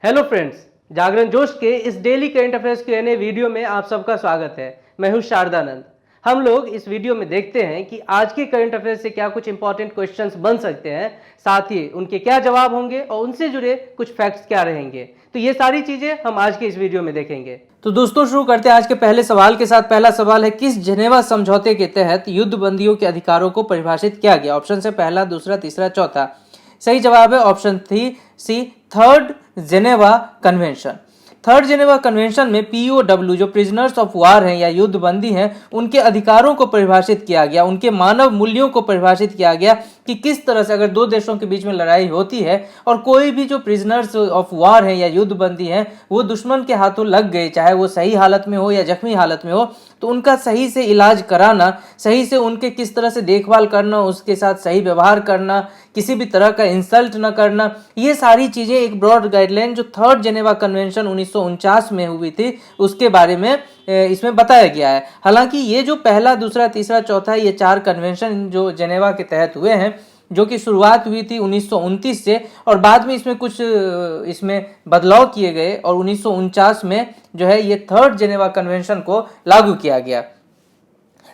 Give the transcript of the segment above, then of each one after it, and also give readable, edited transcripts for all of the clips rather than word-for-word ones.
Hello friends, जागरण जोश के इस daily current affairs Q&A video में आप सबका स्वागत है। मैं हूं शारदानंद। हम लोग इस वीडियो में देखते हैं कि आज के करंट अफेयर्स से क्या कुछ इंपॉर्टेंट क्वेश्चंस बन सकते हैं, साथ ही उनके क्या जवाब होंगे और उनसे जुड़े कुछ फैक्ट्स क्या रहेंगे। तो ये सारी चीजें हम आज के इस वीडियो में देखेंगे। तो दोस्तों, शुरू करते हैं आज के पहले सवाल के साथ। पहला सवाल है, किस जेनेवा समझौते के तहत युद्ध बंदियों के अधिकारों को परिभाषित किया गया? ऑप्शन है पहला, दूसरा, तीसरा, चौथा। सही जवाब है option C, third Geneva convention. Third Geneva convention में पीओडब्ल्यू जो प्रिजनर्स ऑफ वार हैं या युद्ध बंदी हैं, उनके अधिकारों को परिभाषित किया गया, उनके मानव मूल्यों को परिभाषित किया गया कि किस तरह से अगर दो देशों के बीच में लड़ाई होती है और कोई भी जो प्रिजनर्स ऑफ वार हैं या युद्ध बंदी हैं वो दुश्मन के हाथों लग गए, चाहे वो सही हालत में हो या जख्मी हालत में हो, तो उनका सही से इलाज कराना, सही से उनके किस तरह से देखभाल करना, उसके साथ सही व्यवहार करना, किसी भी तरह का इंसल्ट न करना, ये सारी चीजें एक ब्रॉड गाइडलाइन जो थर्ड जेनेवा कन्वेंशन 1949 में हुई थी उसके बारे में इसमें बताया गया है। हालांकि ये जो पहला, दूसरा, तीसरा, चौथा, ये 4 कन्वेंशन जो जेनेवा के तहत हुए हैं, जो कि शुरुआत हुई थी 1929 से और बाद में इसमें कुछ इसमें बदलाव किए गए और 1949 में जो है ये थर्ड जेनेवा कन्वेंशन को लागू किया गया।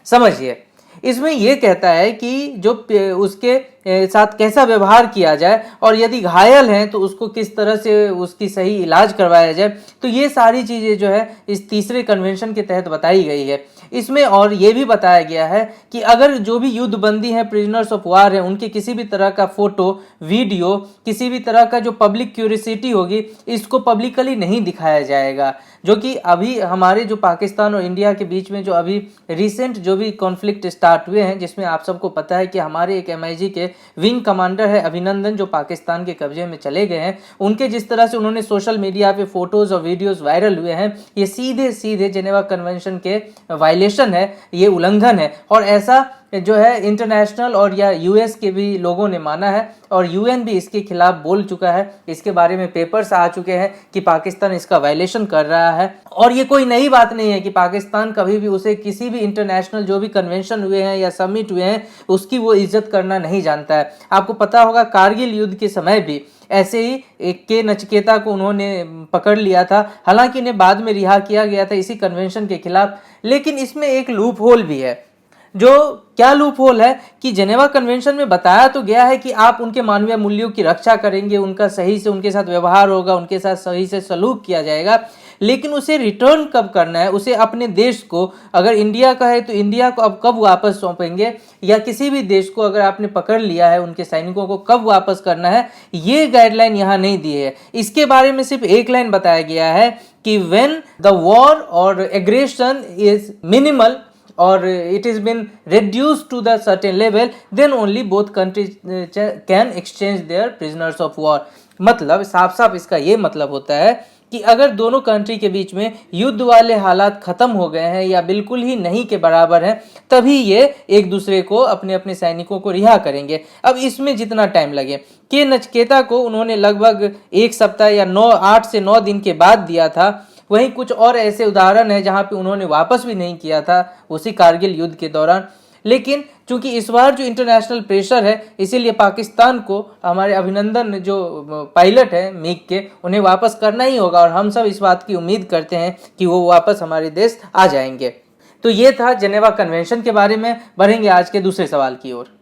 समझिए, इसमें यह कहता है कि जो उसके साथ कैसा व्यवहार किया जाए और यदि घायल हैं तो उसको किस तरह से उसकी सही इलाज करवाया जाए, तो ये सारी चीज़ें जो है इस तीसरे कन्वेंशन के तहत बताई गई है। इसमें और ये भी बताया गया है कि अगर जो भी युद्ध बंदी हैं, प्रिजनर्स ऑफ वार हैं, उनके किसी भी तरह का फोटो, वीडियो, किसी भी तरह का जो पब्लिक क्यूरियोसिटी होगी, इसको पब्लिकली नहीं दिखाया जाएगा। जो कि अभी हमारे जो पाकिस्तान और इंडिया के बीच में जो अभी रिसेंट जो भी कॉन्फ्लिक्ट स्टार्ट हुए हैं, जिसमें आप सबको पता है कि हमारे एक MIG के विंग कमांडर है अभिनंदन, जो पाकिस्तान के कब्जे में चले गए हैं, उनके जिस तरह से उन्होंने सोशल मीडिया पे फोटोज और वीडियोस वायरल हुए हैं, ये सीधे सीधे जेनेवा कन्वेंशन के वायलेशन है, ये उल्लंघन है। और ऐसा जो है इंटरनेशनल और या US के भी लोगों ने माना है और UN भी इसके खिलाफ बोल चुका है। इसके बारे में पेपर्स आ चुके हैं कि पाकिस्तान इसका वायलेशन कर रहा है। और ये कोई नई बात नहीं है कि पाकिस्तान कभी भी उसे किसी भी इंटरनेशनल जो भी कन्वेंशन हुए हैं या समिट हुए हैं उसकी वो इज्जत करना नहीं जानता है। आपको पता होगा कारगिल युद्ध के समय भी ऐसे ही एक के नचिकेता को उन्होंने पकड़ लिया था, हालांकि इन्हें बाद में रिहा किया गया था इसी कन्वेंशन के खिलाफ। लेकिन इसमें एक लूप होल भी है। जो क्या लूप होल है कि जेनेवा कन्वेंशन में बताया तो गया है कि आप उनके मानवीय मूल्यों की रक्षा करेंगे, उनका सही से उनके साथ व्यवहार होगा, उनके साथ सही से सलूक किया जाएगा, लेकिन उसे रिटर्न कब करना है, उसे अपने देश को, अगर इंडिया का है तो इंडिया को अब कब वापस सौंपेंगे, या किसी भी देश को अगर आपने पकड़ लिया है उनके सैनिकों को कब वापस करना है, ये गाइडलाइन यहाँ नहीं दी है। इसके बारे में सिर्फ एक लाइन बताया गया है कि व्हेन द वॉर और aggression is minimal or it has been reduced to the certain level, then only both countries can exchange their prisoners of war। मतलब साफ साफ इसका ये मतलब होता है कि अगर दोनों कंट्री के बीच में युद्ध वाले हालात खत्म हो गए हैं या बिल्कुल ही नहीं के बराबर हैं, तभी ये एक दूसरे को, अपने अपने सैनिकों को रिहा करेंगे। अब इसमें जितना टाइम लगे, के नचिकेता को उन्होंने लगभग 1 सप्ताह या 8 से 9 दिन के बाद दिया था। वहीं कुछ और ऐसे उदाहरण हैं जहां पे उन्होंने वापस भी नहीं किया था उसी कारगिल युद्ध के दौरान। लेकिन चूंकि इस बार जो इंटरनेशनल प्रेशर है, इसीलिए पाकिस्तान को हमारे अभिनंदन जो पायलट है MiG के, उन्हें वापस करना ही होगा और हम सब इस बात की उम्मीद करते हैं कि वो वापस हमारे देश आ जाएंगे। तो ये था जेनेवा कन्वेंशन के बारे में। बढ़ेंगे आज के दूसरे सवाल की ओर।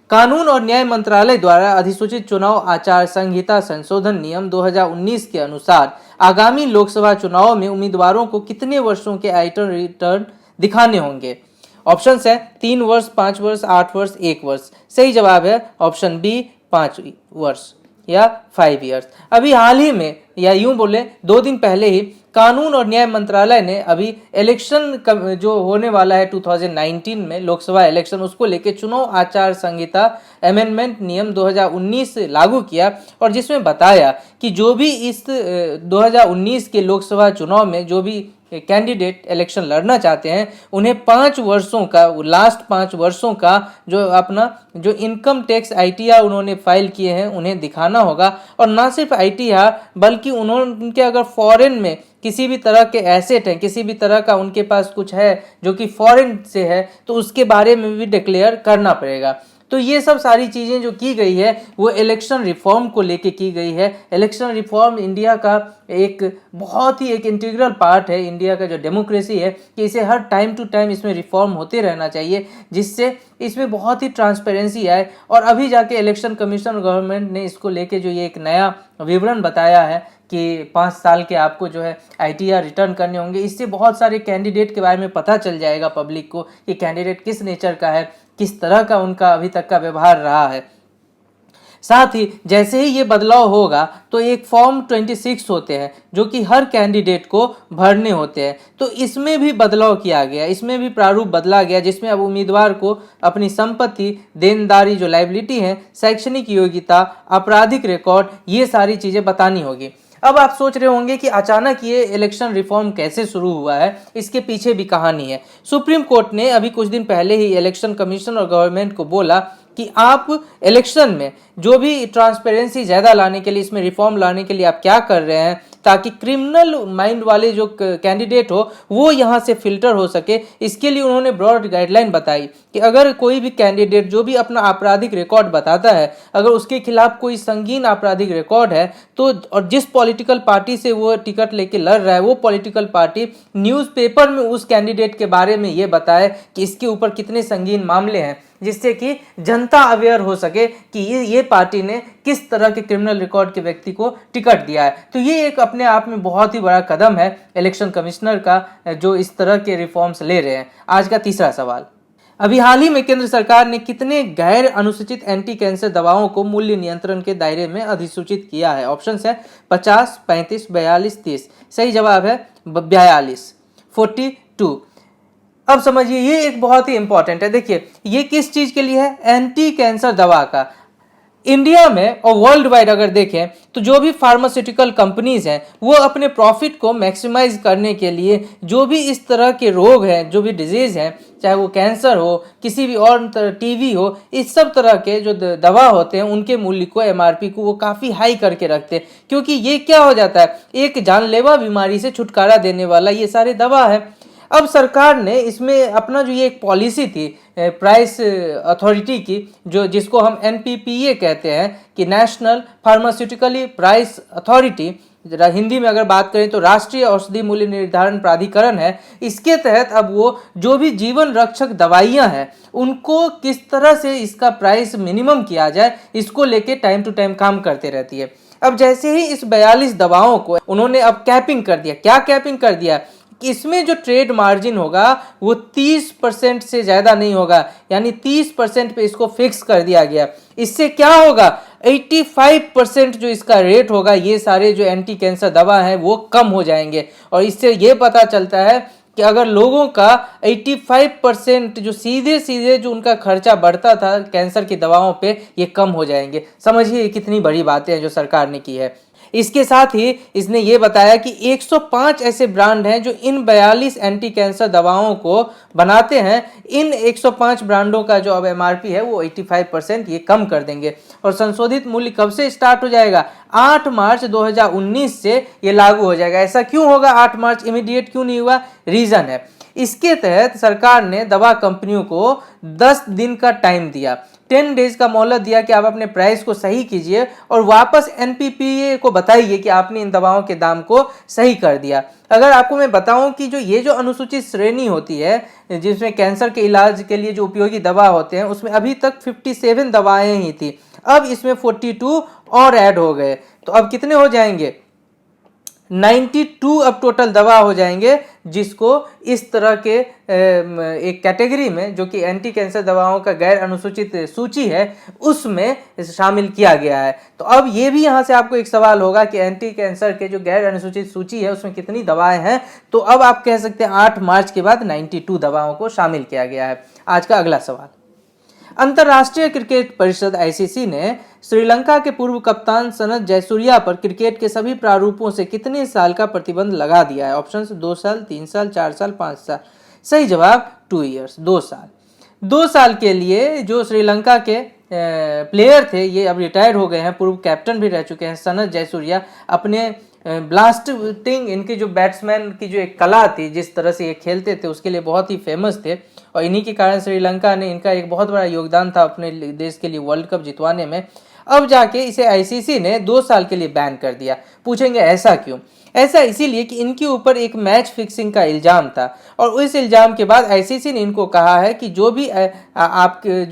कानून और न्याय मंत्रालय द्वारा अधिसूचित चुनाव आचार संहिता संशोधन नियम 2019 के अनुसार आगामी लोकसभा चुनाव में उम्मीदवारों को कितने वर्षों के आयकर रिटर्न दिखाने होंगे? ऑप्शंस है 3 वर्ष, 5 वर्ष, 8 वर्ष, 1 वर्ष। सही जवाब है ऑप्शन बी, 5 वर्ष या 5 इयर्स। अभी हाल ही में, या यूं बोले 2 दिन पहले ही, कानून और न्याय मंत्रालय ने अभी इलेक्शन जो होने वाला है 2019 में लोकसभा इलेक्शन, उसको लेके चुनाव आचार संहिता अमेंडमेंट नियम 2019 लागू किया और जिसमें बताया कि जो भी इस 2019 के लोकसभा चुनाव में जो भी कैंडिडेट इलेक्शन लड़ना चाहते हैं, उन्हें 5 वर्षों का, लास्ट 5 वर्षों का जो अपना जो इनकम टैक्स ITR उन्होंने फाइल किए हैं उन्हें दिखाना होगा। और ना सिर्फ ITR, बल्कि उनके अगर फॉरेन में किसी भी तरह के एसेट हैं, किसी भी तरह का उनके पास कुछ है जो कि फॉरेन से है, तो उसके बारे में भी डिक्लेयर करना पड़ेगा। तो ये सब सारी चीज़ें जो की गई है वो इलेक्शन रिफॉर्म को लेके की गई है। इलेक्शन रिफॉर्म इंडिया का एक बहुत ही एक इंटीग्रल पार्ट है इंडिया का जो डेमोक्रेसी है, कि इसे हर टाइम टू टाइम इसमें रिफॉर्म होते रहना चाहिए, जिससे इसमें बहुत ही ट्रांसपेरेंसी आए। और अभी जाके इलेक्शन कमीशन और गवर्नमेंट ने इसको लेके जो ये एक नया विवरण बताया है कि 5 साल के आपको जो है ITR रिटर्न करने होंगे। इससे बहुत सारे कैंडिडेट के बारे में पता चल जाएगा पब्लिक को कि कैंडिडेट किस नेचर का है, किस तरह का उनका अभी तक का व्यवहार रहा है। साथ ही जैसे ही ये बदलाव होगा तो एक फॉर्म 26 होते हैं जो कि हर कैंडिडेट को भरने होते हैं, तो इसमें भी बदलाव किया गया, इसमें भी प्रारूप बदला गया, जिसमें अब उम्मीदवार को अपनी संपत्ति, देनदारी जो लायबिलिटी है, शैक्षणिक योग्यता, आपराधिक रिकॉर्ड, ये सारी चीज़ें बतानी होगी। अब आप सोच रहे होंगे कि अचानक ये इलेक्शन रिफॉर्म कैसे शुरू हुआ है, इसके पीछे भी कहानी है। सुप्रीम कोर्ट ने अभी कुछ दिन पहले ही इलेक्शन कमीशन और गवर्नमेंट को बोला कि आप इलेक्शन में जो भी ट्रांसपेरेंसी ज़्यादा लाने के लिए, इसमें रिफॉर्म लाने के लिए आप क्या कर रहे हैं, ताकि क्रिमिनल माइंड वाले जो कैंडिडेट हो वो यहाँ से फिल्टर हो सके। इसके लिए उन्होंने ब्रॉड गाइडलाइन बताई कि अगर कोई भी कैंडिडेट जो भी अपना आपराधिक रिकॉर्ड बताता है, अगर उसके खिलाफ कोई संगीन आपराधिक रिकॉर्ड है, तो और जिस पॉलिटिकल पार्टी से वो टिकट लेके लड़ रहा है, वो पॉलिटिकल पार्टी न्यूज़पेपर में उस कैंडिडेट के बारे में ये बताए कि इसके ऊपर कितने संगीन मामले हैं, जिससे कि जनता अवेयर हो सके कि ये पार्टी ने किस तरह के क्रिमिनल रिकॉर्ड के व्यक्ति को टिकट दिया है। तो ये एक अपने आप में बहुत ही बड़ा कदम है इलेक्शन कमिश्नर का, जो इस तरह के रिफॉर्म्स ले रहे हैं। आज का तीसरा सवाल, अभी हाल ही में केंद्र सरकार ने कितने गैर अनुसूचित एंटी कैंसर दवाओं को मूल्य नियंत्रण के दायरे में अधिसूचित किया है? ऑप्शंस है 50, 35, 42, 30। सही जवाब है 42, 42। अब समझिए ये एक बहुत ही इंपॉर्टेंट है। देखिए ये किस चीज के लिए है? एंटी कैंसर दवा का। इंडिया में और वर्ल्ड वाइड अगर देखें तो जो भी फार्मास्यूटिकल कंपनीज हैं वो अपने प्रॉफिट को मैक्सिमाइज करने के लिए जो भी इस तरह के रोग हैं, जो भी डिजीज हैं, चाहे वो कैंसर हो, किसी भी और टीबी हो, इस सब तरह के जो दवा होते हैं उनके मूल्य को, MRP को वो काफ़ी हाई करके रखते हैं, क्योंकि ये क्या हो जाता है, एक जानलेवा बीमारी से छुटकारा देने वाला ये सारे दवा है। अब सरकार ने इसमें अपना जो ये एक पॉलिसी थी प्राइस अथॉरिटी की, जो जिसको हम NPPA कहते हैं कि national pharmaceutically price authority, Hindi में अगर बात करें तो राष्ट्रीय औषधि मूल्य निर्धारण प्राधिकरण है। इसके तहत अब वो जो भी जीवन रक्षक दवाइयां हैं उनको किस तरह से इसका प्राइस मिनिमम किया जाए, इसको लेके टाइम टू टाइम काम करते रहती है। अब जैसे ही इस 42 दवाओं को उन्होंने अब कैपिंग कर दिया। क्या कैपिंग कर दिया? कि इसमें जो ट्रेड मार्जिन होगा वो 30% से ज़्यादा नहीं होगा, यानी 30% पे इसको फिक्स कर दिया गया। इससे क्या होगा, 85% जो इसका रेट होगा, ये सारे जो एंटी कैंसर दवा हैं वो कम हो जाएंगे। और इससे ये पता चलता है कि अगर लोगों का 85% जो सीधे सीधे जो उनका खर्चा बढ़ता था कैंसर की दवाओं पे, ये कम हो जाएंगे। समझिए कितनी बड़ी बातें हैं जो सरकार ने की है। इसके साथ ही इसने ये बताया कि 105 ऐसे ब्रांड हैं जो इन 42 एंटी कैंसर दवाओं को बनाते हैं। इन 105 ब्रांडों का जो अब MRP है वो 85% ये कम कर देंगे। और संशोधित मूल्य कब से स्टार्ट हो जाएगा? 8 मार्च 2019 से ये लागू हो जाएगा। ऐसा क्यों होगा 8 मार्च, इमीडिएट क्यों नहीं हुआ? रीजन है, इसके तहत सरकार ने दवा कंपनियों को 10 दिन का टाइम दिया, 10 डेज का मोहलत दिया कि आप अपने प्राइस को सही कीजिए और वापस NPPA को बताइए कि आपने इन दवाओं के दाम को सही कर दिया। अगर आपको मैं बताऊं कि जो अनुसूचित श्रेणी होती है जिसमें कैंसर के इलाज के लिए जो उपयोगी दवा होते हैं, उसमें अभी तक 57 दवाएं ही थी, अब इसमें 42 और ऐड हो गए, तो अब कितने हो जाएंगे? 92 अब टोटल दवा हो जाएंगे, जिसको इस तरह के एक कैटेगरी में, जो कि एंटी कैंसर दवाओं का गैर अनुसूचित सूची है, उसमें शामिल किया गया है। तो अब ये भी यहाँ से आपको एक सवाल होगा कि एंटी कैंसर के जो गैर अनुसूचित सूची है उसमें कितनी दवाएं हैं? तो अब आप कह सकते हैं 8 मार्च के बाद 92 दवाओं को शामिल किया गया है। आज का अगला सवाल, अंतर्राष्ट्रीय क्रिकेट परिषद ICC ने श्रीलंका के पूर्व कप्तान सनत जयसूर्या पर क्रिकेट के सभी प्रारूपों से कितने साल का प्रतिबंध लगा दिया है? ऑप्शंस 2 साल, 3 साल, 4 साल, 5 साल। सही जवाब 2 ईयर्स, 2 साल। 2 साल के लिए जो श्रीलंका के प्लेयर थे, ये अब रिटायर हो गए हैं, पूर्व कैप्टन भी रह चुके हैं, सनत जयसूर्या अपने ब्लास्टिंग, इनके जो बैट्समैन की जो एक कला थी, जिस तरह से ये खेलते थे, उसके लिए बहुत ही फेमस थे। और इन्हीं के कारण श्रीलंका ने, इनका एक बहुत बड़ा योगदान था अपने देश के लिए वर्ल्ड कप जितवाने में। अब जाके इसे आईसीसी ने 2 साल के लिए बैन कर दिया। पूछेंगे ऐसा क्यों? ऐसा इसीलिए कि इनके ऊपर एक मैच फिक्सिंग का इल्ज़ाम था, और उस इल्ज़ाम के बाद आईसीसी ने इनको कहा है कि जो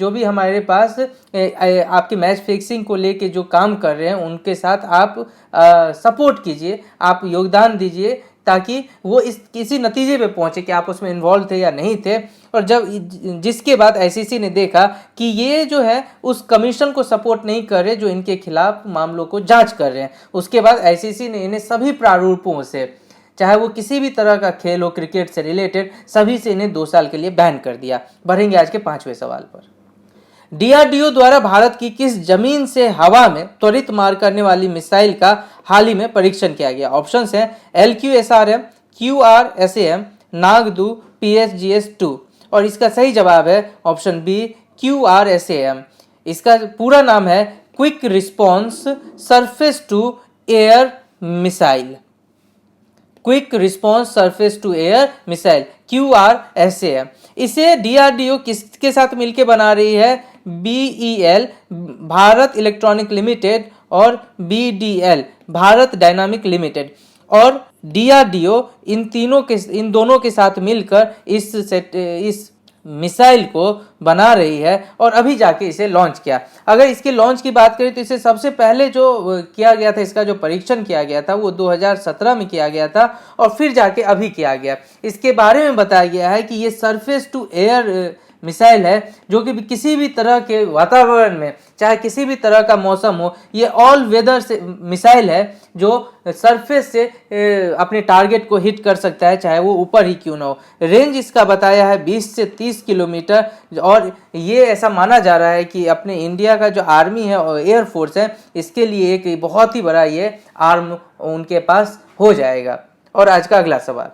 भी हमारे पास आपके मैच फिक्सिंग को लेके जो काम कर रहे हैं उनके साथ आप सपोर्ट कीजिए, आप योगदान दीजिए, ताकि वो इस किसी नतीजे पे पहुंचे कि आप उसमें इन्वॉल्व थे या नहीं थे। और जिसके बाद आईसीसी ने देखा कि ये जो है उस कमीशन को सपोर्ट नहीं कर रहे जो इनके खिलाफ मामलों को जांच कर रहे हैं, उसके बाद आईसीसी ने इन्हें सभी प्रारूपों से, चाहे वो किसी भी तरह का खेल हो क्रिकेट से रिलेटेड, सभी से इन्हें 2 साल के लिए बैन कर दिया। बढ़ेंगे आज के 5वें सवाल पर। डीआरडीओ द्वारा भारत की किस जमीन से हवा में त्वरित मार करने वाली मिसाइल का हाल ही में परीक्षण किया गया? ऑप्शंस हैं LQSRM, QRSAM, नागदू, PSGS-2। और इसका सही जवाब है ऑप्शन बी, QRSAM। इसका पूरा नाम है quick response surface to air missile. Quick response surface to air missile, QRSAM। इसे डीआरडीओ किसके साथ मिलकर बना रही है? BEL, भारत इलेक्ट्रॉनिक लिमिटेड, और BDL, भारत डायनामिक लिमिटेड। और डीआरडीओ इन दोनों के साथ मिलकर इस मिसाइल को बना रही है और अभी जाके इसे लॉन्च किया। अगर इसके लॉन्च की बात करें तो इसे सबसे पहले जो किया गया था, इसका जो परीक्षण किया गया था वो 2017 में किया गया था, और फिर जाके अभी किया गया। इसके बारे में बताया गया है कि ये सरफेस टू एयर मिसाइल है, जो कि किसी भी तरह के वातावरण में, चाहे किसी भी तरह का मौसम हो, ये ऑल वेदर से मिसाइल है जो सरफेस से अपने टारगेट को हिट कर सकता है, चाहे वो ऊपर ही क्यों ना हो। रेंज इसका बताया है 20 से 30 किलोमीटर, और ये ऐसा माना जा रहा है कि अपने इंडिया का जो आर्मी है और एयरफोर्स है, इसके लिए एक बहुत ही बड़ा ये आर्म उनके पास हो जाएगा। और आज का अगला सवाल,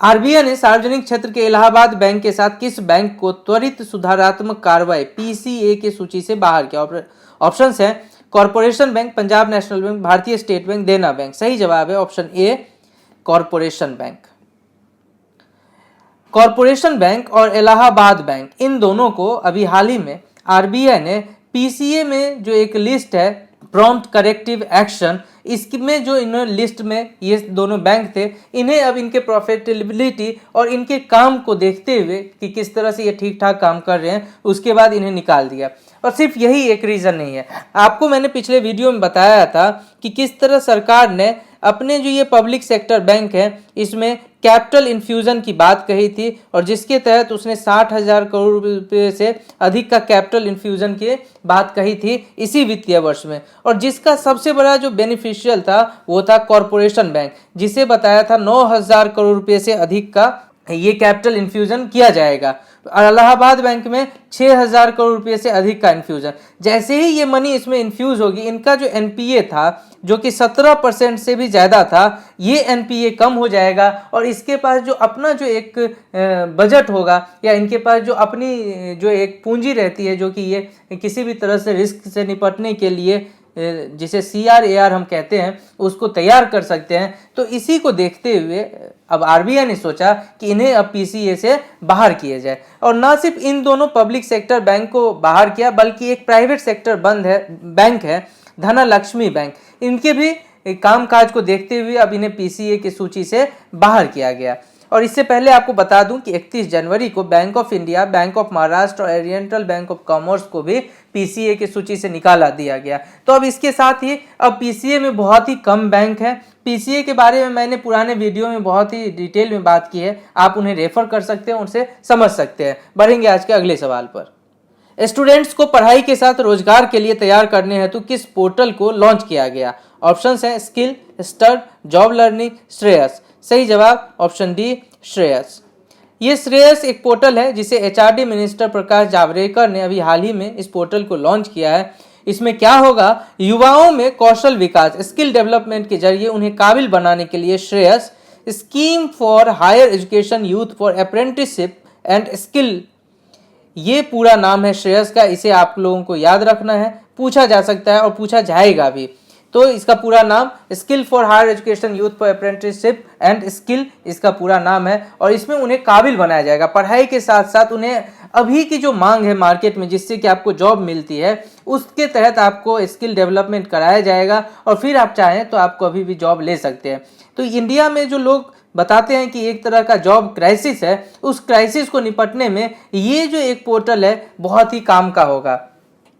आरबीआई ने सार्वजनिक क्षेत्र के इलाहाबाद बैंक के साथ किस बैंक को त्वरित सुधारात्मक कार्रवाई PCA की सूची से बाहर किया? ऑप्शंस हैं corporation bank, Punjab national bank, भारतीय स्टेट बैंक, देना बैंक। सही जवाब है option A, corporation bank. Corporation bank और इलाहाबाद बैंक, इन दोनों को अभी हाल ही में आरबीआई ने PCA में जो एक लिस्ट है, प्रॉम्प्ट करेक्टिव एक्शन, इसमें जो इन लिस्ट में ये दोनों बैंक थे, इन्हें अब इनके प्रॉफिटेबिलिटी और इनके काम को देखते हुए कि किस तरह से ये ठीक ठाक काम कर रहे हैं, उसके बाद इन्हें निकाल दिया। और सिर्फ यही एक रीज़न नहीं है, आपको मैंने पिछले वीडियो में बताया था कि किस तरह सरकार ने अपने जो ये पब्लिक सेक्टर बैंक है इसमें कैपिटल इन्फ्यूज़न की बात कही थी, और जिसके तहत उसने 60,000 करोड़ रुपये से अधिक का कैपिटल इन्फ्यूज़न की बात कही थी इसी वित्तीय वर्ष में। और जिसका सबसे बड़ा जो बेनिफिशियल था वो था कॉरपोरेशन बैंक, जिसे बताया था 9,000 करोड़ रुपये से अधिक का ये कैपिटल इन्फ्यूज़न किया जाएगा। इलाहाबाद बैंक में 6,000 करोड़ रुपये से अधिक का इन्फ्यूज़न। जैसे ही ये मनी इसमें इन्फ्यूज़ होगी, इनका जो NPA था जो कि 17% से भी ज़्यादा था, ये NPA कम हो जाएगा, और इसके पास जो अपना जो एक बजट होगा, या इनके पास जो अपनी जो एक पूंजी रहती है, जो कि ये किसी भी तरह से रिस्क से निपटने के लिए जिसे CRAR हम कहते हैं, उसको तैयार कर सकते हैं। तो इसी को देखते हुए अब आरबीआई ने सोचा कि इन्हें अब PCA से बाहर किया जाए। और ना सिर्फ इन दोनों पब्लिक सेक्टर बैंक को बाहर किया, बल्कि एक प्राइवेट सेक्टर बैंक है धनलक्ष्मी बैंक, इनके भी कामकाज को देखते हुए अब इन्हें PCA की सूची से बाहर किया गया। और इससे पहले आपको बता दूं कि 31 जनवरी को bank of India, bank of Maharashtra और ओरिएंटल बैंक ऑफ कॉमर्स को भी PCA की सूची से निकाला दिया गया। तो अब इसके साथ ही अब PCA में बहुत ही कम बैंक है। PCA के बारे में मैंने पुराने वीडियो में बहुत ही डिटेल में बात की है, आप उन्हें रेफर कर सकते हैं, उनसे समझ सकते हैं। बढ़ेंगे आज के अगले सवाल पर। स्टूडेंट्स को पढ़ाई के साथ रोजगार के लिए तैयार करने हेतु किस पोर्टल को लॉन्च किया गया? ऑप्शंस हैं skill, stud, job learning, Shreyas. सही जवाब ऑप्शन डी, श्रेयस। ये श्रेयस एक पोर्टल है जिसे HRD मिनिस्टर प्रकाश जावड़ेकर ने अभी हाल ही में इस पोर्टल को लॉन्च किया है। इसमें क्या होगा, युवाओं में कौशल विकास, स्किल डेवलपमेंट के जरिए उन्हें काबिल बनाने के लिए Shreyas scheme for higher education youth for apprenticeship and skill, ये पूरा नाम है श्रेयस का। इसे आप लोगों को याद रखना है, पूछा जा सकता है और पूछा जाएगा भी। तो इसका पूरा नाम skill for higher education youth for apprenticeship and skill इसका पूरा नाम है। और इसमें उन्हें काबिल बनाया जाएगा, पढ़ाई के साथ साथ उन्हें अभी की जो मांग है मार्केट में जिससे कि आपको जॉब मिलती है उसके तहत आपको स्किल डेवलपमेंट कराया जाएगा और फिर आप चाहें तो आपको अभी भी जॉब ले सकते हैं। तो इंडिया में जो लोग बताते हैं कि एक तरह का जॉब क्राइसिस है, उस क्राइसिस को निपटने में ये जो एक पोर्टल है बहुत ही काम का होगा।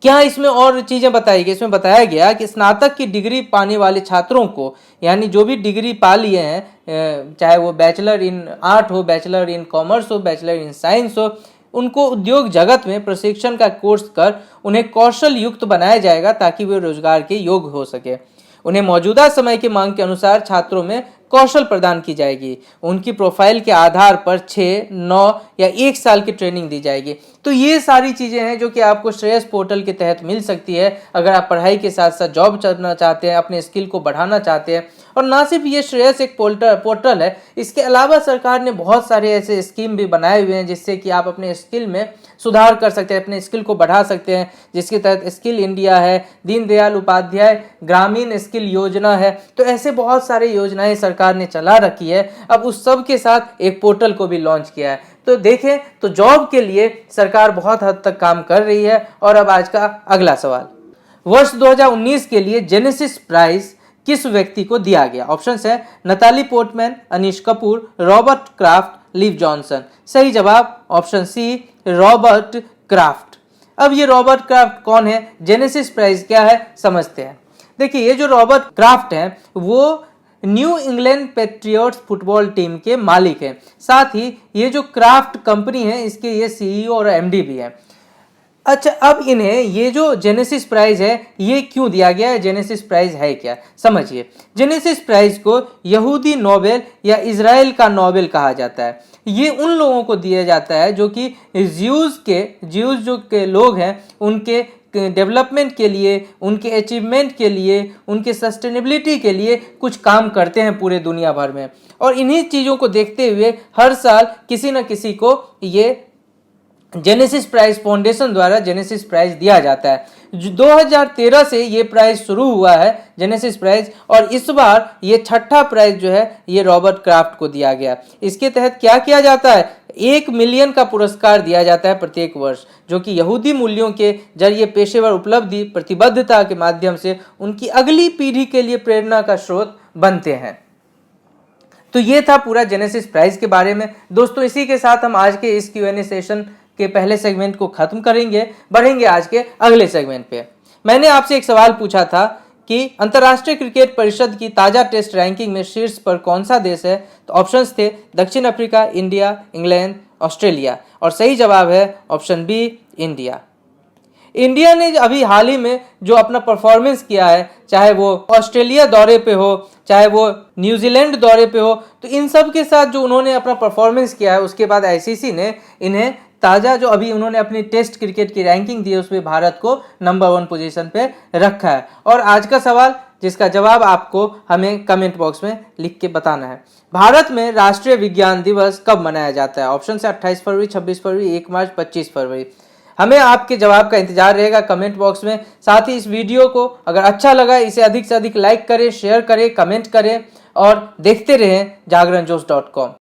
क्या इसमें और चीजें बताई गई? इसमें बताया गया कि स्नातक की डिग्री पाने वाले छात्रों को, यानी जो भी डिग्री पा लिए हैं, चाहे वो बैचलर इन आर्ट हो, बैचलर इन कॉमर्स हो, बैचलर इन साइंस हो, उनको उद्योग जगत में प्रशिक्षण का कोर्स कर उन्हें कौशल युक्त बनाया जाएगा ताकि वे रोजगार के योग्य हो सके। उन्हें मौजूदा समय की मांग के अनुसार छात्रों में कौशल प्रदान की जाएगी। उनकी प्रोफाइल के आधार पर 6, 9 या 1 साल की ट्रेनिंग दी जाएगी। तो ये सारी चीज़ें हैं जो कि आपको श्रेयस पोर्टल के तहत मिल सकती है अगर आप पढ़ाई के साथ साथ जॉब करना चाहते हैं, अपने स्किल को बढ़ाना चाहते हैं। और ना सिर्फ ये श्रेयस एक पोर्टल है, इसके अलावा सरकार ने बहुत सारे ऐसे स्कीम भी बनाए हुए हैं जिससे कि आप अपने स्किल में सुधार कर सकते हैं, अपने स्किल को बढ़ा सकते हैं, जिसके तहत स्किल इंडिया है, दीनदयाल उपाध्याय ग्रामीण स्किल योजना है। तो ऐसे बहुत सारे योजनाएं सरकार ने चला रखी है। अब उस सब के साथ एक पोर्टल को भी लॉन्च किया है। तो देखें तो जॉब के लिए सरकार बहुत हद तक काम कर रही है। और अब आज का अगला सवाल, वर्ष 2019 के लिए जेनेसिस प्राइज किस व्यक्ति को दिया गया? ऑप्शंस है Natalie Portman, Anish Kapoor, Robert craft, live Johnson. सही जवाब ऑप्शन सी, रॉबर्ट क्राफ्ट। अब ये रॉबर्ट क्राफ्ट कौन है, जेनेसिस प्राइज क्या है, समझते हैं। देखिए ये जो रॉबर्ट क्राफ्ट हैं वो new England patriots football team के मालिक हैं। साथ ही ये जो क्राफ्ट कंपनी है इसके ये सीईओ और एमडी भी हैं। अच्छा, अब इन्हें ये जो जेनेसिस प्राइज है ये क्यों दिया गया है, जेनेसिस प्राइज है क्या, समझिए। जेनेसिस प्राइज को यहूदी नोबेल या इजराइल का नोबेल कहा जाता है। ये उन लोगों को दिया जाता है जो कि ज्यूज जो के लोग हैं उनके डेवलपमेंट के लिए, उनके अचीवमेंट के लिए, उनके सस्टेनेबिलिटी के लिए कुछ काम करते हैं पूरे दुनिया भर में। और इन्हीं चीज़ों को देखते हुए हर साल किसी न किसी को ये जेनेसिस प्राइज फाउंडेशन द्वारा जेनेसिस प्राइज दिया जाता है। 2013 से ये प्राइज शुरू हुआ है जेनेसिस प्राइज, और इस बार ये 6ठा प्राइज जो है ये रॉबर्ट क्राफ्ट को दिया गया। इसके तहत क्या किया जाता है, 1 मिलियन का पुरस्कार दिया जाता है प्रत्येक वर्ष, जो कि यहूदी मूल्यों के जरिए पेशेवर उपलब्धि प्रतिबद्धता के माध्यम से उनकी अगली पीढ़ी के लिए प्रेरणा का स्रोत बनते हैं। तो ये था पूरा जेनेसिस प्राइज के बारे में। दोस्तों इसी के साथ हम आज के इस Q&A सेशन के पहले सेगमेंट को खत्म करेंगे, बढ़ेंगे आज के अगले सेगमेंट पे। मैंने आपसे एक सवाल पूछा था कि अंतर्राष्ट्रीय क्रिकेट परिषद की ताजा टेस्ट रैंकिंग में शीर्ष पर कौन सा देश है। तो ऑप्शंस थे दक्षिण अफ्रीका, इंडिया, इंग्लैंड, ऑस्ट्रेलिया, और सही जवाब है ऑप्शन बी, इंडिया। इंडिया ने अभी हाल ही में जो अपना परफॉर्मेंस किया है, चाहे वो ऑस्ट्रेलिया दौरे पे हो, चाहे वो न्यूजीलैंड दौरे पे हो, तो इन सब के साथ जो उन्होंने अपना परफॉर्मेंस किया है उसके बाद आईसीसी ने इन्हें ताज़ा जो अभी उन्होंने अपनी टेस्ट क्रिकेट की रैंकिंग दी है उसमें भारत को नंबर 1 पोजीशन पे रखा है। और आज का सवाल जिसका जवाब आपको हमें कमेंट बॉक्स में लिख के बताना है, भारत में राष्ट्रीय विज्ञान दिवस कब मनाया जाता है? ऑप्शन है 28 फरवरी, 26 फरवरी, 1 मार्च, 25 फरवरी। हमें आपके जवाब का इंतजार रहेगा कमेंट बॉक्स में। साथ ही इस वीडियो को अगर अच्छा लगा इसे अधिक से अधिक लाइक करें, शेयर करें, कमेंट करें और देखते रहें जागरणजोश.com।